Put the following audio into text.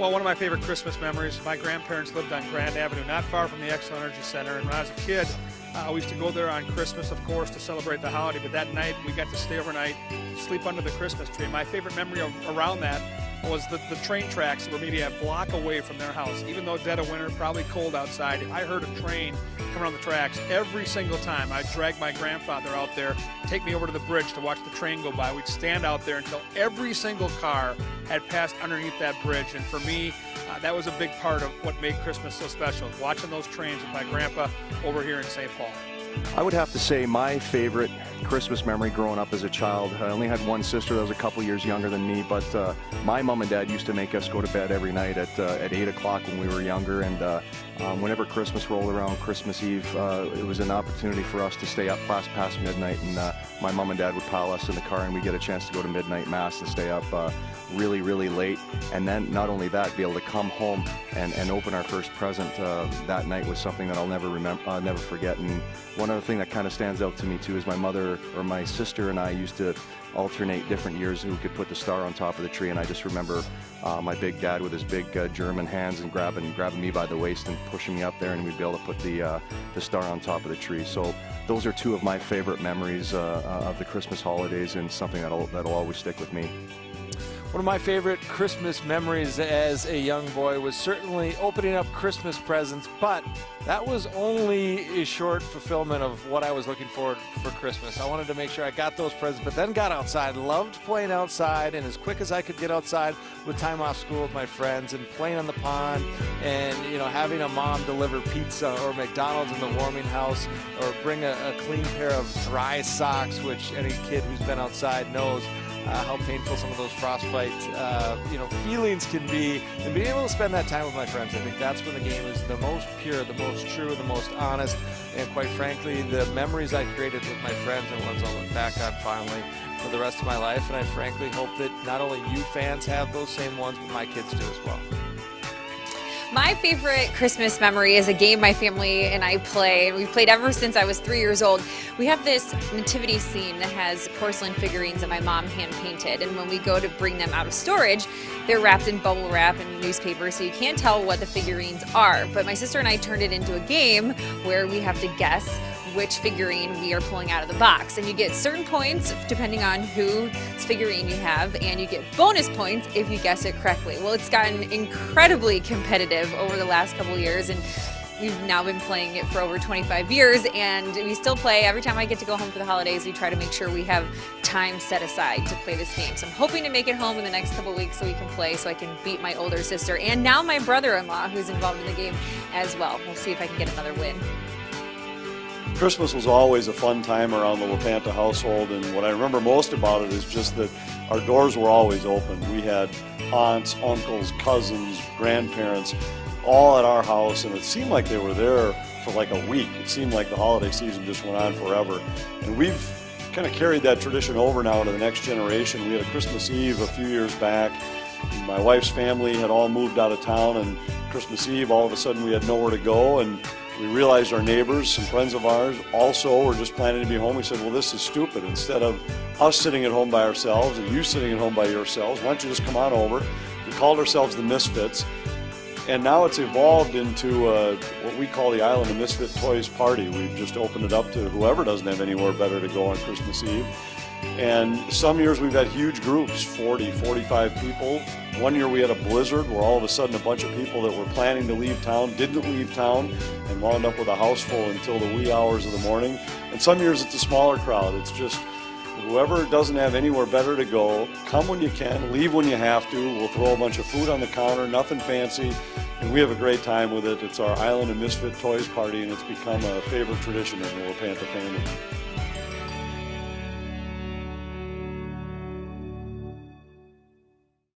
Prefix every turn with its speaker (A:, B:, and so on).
A: Well, one of my favorite Christmas memories, my grandparents lived on Grand Avenue, not far from the Xcel Energy Center. And when I was a kid, we used to go there on Christmas, of course, to celebrate the holiday. But that night, we got to stay overnight, sleep under the Christmas tree. My favorite memory around that was the train tracks that were maybe a block away from their house. Even though dead of winter, probably cold outside, I heard a train coming on the tracks every single time. I'd drag my grandfather out there, take me over to the bridge to watch the train go by. We'd stand out there until every single car had passed underneath that bridge. And for me, that was a big part of what made Christmas so special, watching those trains with my grandpa over here in St. Paul.
B: I would have to say my favorite Christmas memory growing up as a child, I only had one sister that was a couple years younger than me, but my mom and dad used to make us go to bed every night at 8 o'clock when we were younger, and whenever Christmas rolled around, Christmas Eve, it was an opportunity for us to stay up past midnight, and my mom and dad would pile us in the car and we'd get a chance to go to midnight mass and stay up really, really late. And then not only that, be able to come home and open our first present that night was something that I'll never forget. And one other thing that kind of stands out to me too is my mother or my sister and I used to alternate different years who could put the star on top of the tree. And I just remember my big dad with his big German hands and grabbing me by the waist and pushing me up there, and we'd be able to put the star on top of the tree. So those are two of my favorite memories of the Christmas holidays, and something that'll always stick with me.
C: One of my favorite Christmas memories as a young boy was certainly opening up Christmas presents, but that was only a short fulfillment of what I was looking for Christmas. I wanted to make sure I got those presents, but then got outside, loved playing outside, and as quick as I could get outside with time off school with my friends and playing on the pond, and having a mom deliver pizza or McDonald's in the warming house, or bring a clean pair of dry socks, which any kid who's been outside knows how painful some of those frostbite feelings can be, and being able to spend that time with my friends. I think that's when the game is the most pure, the most true, the most honest, and quite frankly, the memories I created with my friends and ones I'll look back on fondly for the rest of my life. And I frankly hope that not only you fans have those same ones, but my kids do as well.
D: My favorite Christmas memory is a game my family and I play, and we've played ever since I was 3 years old. We have this nativity scene that has porcelain figurines that my mom hand-painted, and when we go to bring them out of storage, they're wrapped in bubble wrap and newspaper, so you can't tell what the figurines are. But my sister and I turned it into a game where we have to guess which figurine we are pulling out of the box. And you get certain points depending on whose figurine you have, and you get bonus points if you guess it correctly. Well, it's gotten incredibly competitive over the last couple years, and we've now been playing it for over 25 years, and we still play. Every time I get to go home for the holidays, we try to make sure we have time set aside to play this game. So I'm hoping to make it home in the next couple weeks so we can play, so I can beat my older sister and now my brother-in-law, who's involved in the game as well. We'll see if I can get another win.
E: Christmas was always a fun time around the LaPanta household, and what I remember most about it is just that our doors were always open. We had aunts, uncles, cousins, grandparents, all at our house, and it seemed like they were there for like a week. It seemed like the holiday season just went on forever. And we've kind of carried that tradition over now to the next generation. We had a Christmas Eve a few years back. My wife's family had all moved out of town, and Christmas Eve, all of a sudden we had nowhere to go, and we realized our neighbors, some friends of ours, also were just planning to be home. We said, well, this is stupid. Instead of us sitting at home by ourselves and you sitting at home by yourselves, why don't you just come on over? We called ourselves the Misfits, and now it's evolved into what we call the Island of Misfit Toys Party. We've just opened it up to whoever doesn't have anywhere better to go on Christmas Eve. And some years we've had huge groups, 40, 45 people. One year we had a blizzard where all of a sudden a bunch of people that were planning to leave town didn't leave town and wound up with a house full until the wee hours of the morning. And some years it's a smaller crowd. It's just whoever doesn't have anywhere better to go, come when you can, leave when you have to. We'll throw a bunch of food on the counter, nothing fancy, and we have a great time with it. It's our Island of Misfit Toys Party, and it's become a favorite tradition in the LaPanta family.